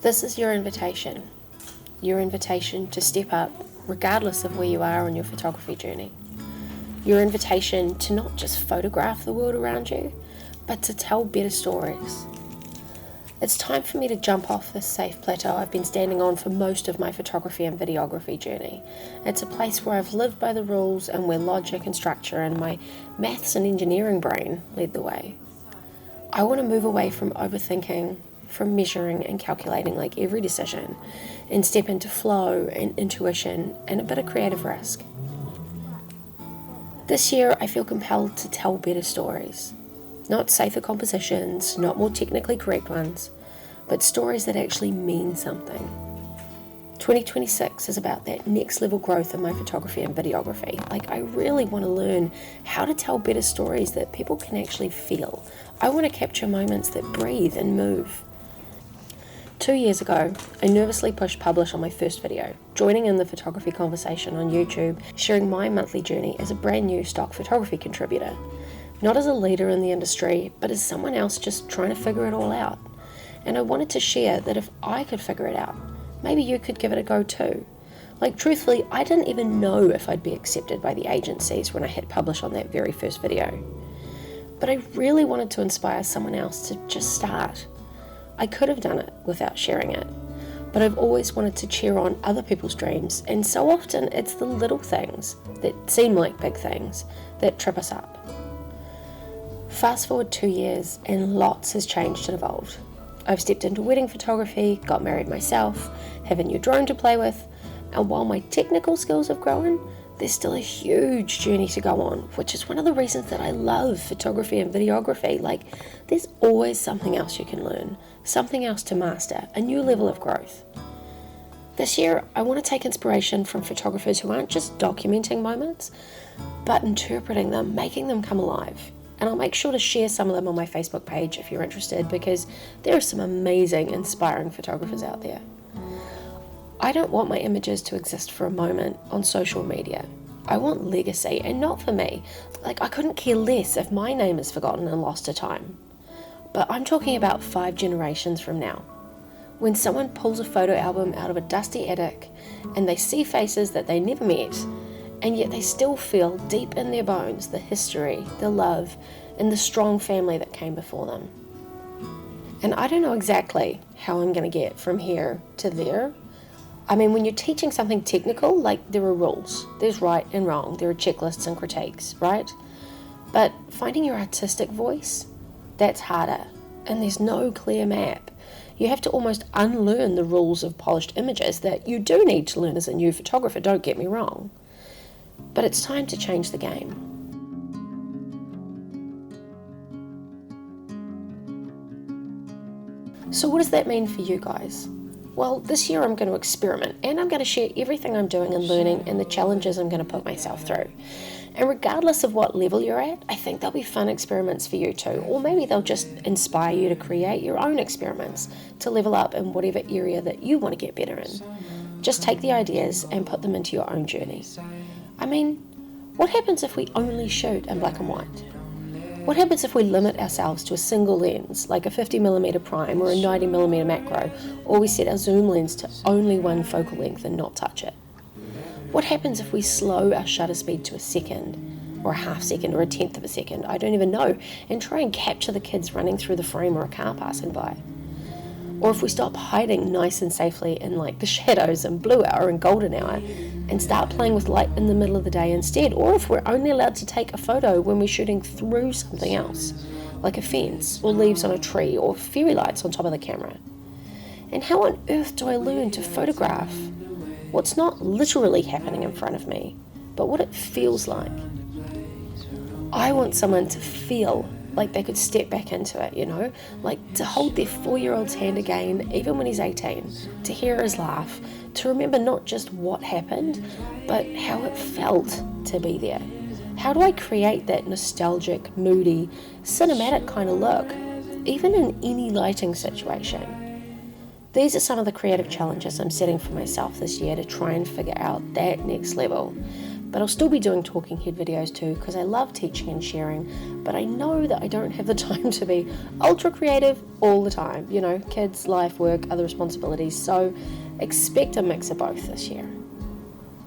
This is your invitation to step up regardless of where you are on your photography journey. Your invitation to not just photograph the world around you, but to tell better stories. It's time for me to jump off this safe plateau I've been standing on for most of my photography and videography journey. It's a place where I've lived by the rules and where logic and structure and my maths and engineering brain led the way. I want to move away from overthinking, from measuring and calculating like every decision, and step into flow and intuition and a bit of creative risk. This year I feel compelled to tell better stories. Not safer compositions, not more technically correct ones, but stories that actually mean something. 2026 is about that next level growth in my photography and videography. I really want to learn how to tell better stories that people can actually feel. I want to capture moments that breathe and move. 2 years ago, I nervously pushed publish on my first video, joining in the photography conversation on YouTube, sharing my monthly journey as a brand new stock photography contributor. Not as a leader in the industry, but as someone else just trying to figure it all out. And I wanted to share that if I could figure it out, maybe you could give it a go too. Truthfully, I didn't even know if I'd be accepted by the agencies when I hit publish on that very first video. But I really wanted to inspire someone else to just start. I could have done it without sharing it, but I've always wanted to cheer on other people's dreams, and so often it's the little things that seem like big things that trip us up. Fast forward 2 years and lots has changed and evolved. I've stepped into wedding photography, got married myself, have a new drone to play with, and while my technical skills have grown, there's still a huge journey to go on, which is one of the reasons that I love photography and videography. There's always something else you can learn, something else to master, a new level of growth. This year, I want to take inspiration from photographers who aren't just documenting moments, but interpreting them, making them come alive. And I'll make sure to share some of them on my Facebook page if you're interested, because there are some amazing, inspiring photographers out there. I don't want my images to exist for a moment on social media. I want legacy, and not for me. I couldn't care less if my name is forgotten and lost to time. But I'm talking about 5 generations from now. When someone pulls a photo album out of a dusty attic and they see faces that they never met, and yet they still feel deep in their bones the history, the love, and the strong family that came before them. And I don't know exactly how I'm going to get from here to there. When you're teaching something technical, there are rules. There's right and wrong. There are checklists and critiques, right? But finding your artistic voice, that's harder. And there's no clear map. You have to almost unlearn the rules of polished images that you do need to learn as a new photographer, don't get me wrong. But it's time to change the game. So what does that mean for you guys? Well, this year I'm going to experiment, and I'm going to share everything I'm doing and learning and the challenges I'm going to put myself through. And regardless of what level you're at, I think there'll be fun experiments for you too, or maybe they'll just inspire you to create your own experiments to level up in whatever area that you want to get better in. Just take the ideas and put them into your own journey. What happens if we only shoot in black and white? What happens if we limit ourselves to a single lens, like a 50mm prime or a 90mm macro, or we set our zoom lens to only one focal length and not touch it? What happens if we slow our shutter speed to a second, or a half second, or a tenth of a second, I don't even know, and try and capture the kids running through the frame or a car passing by? Or if we stop hiding nice and safely in the shadows and blue hour and golden hour and start playing with light in the middle of the day instead? Or if we're only allowed to take a photo when we're shooting through something else, like a fence or leaves on a tree or fairy lights on top of the camera? And how on earth do I learn to photograph what's not literally happening in front of me, but what it feels like? I want someone to feel like they could step back into it, to hold their 4-year-old's hand again, even when he's 18, to hear his laugh, to remember not just what happened, but how it felt to be there. How do I create that nostalgic, moody, cinematic kind of look, even in any lighting situation? These are some of the creative challenges I'm setting for myself this year to try and figure out that next level. But I'll still be doing talking head videos too, because I love teaching and sharing, but I know that I don't have the time to be ultra creative all the time. Kids, life, work, other responsibilities, so expect a mix of both this year.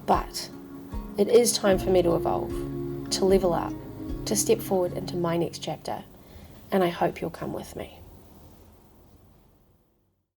But it is time for me to evolve, to level up, to step forward into my next chapter, and I hope you'll come with me.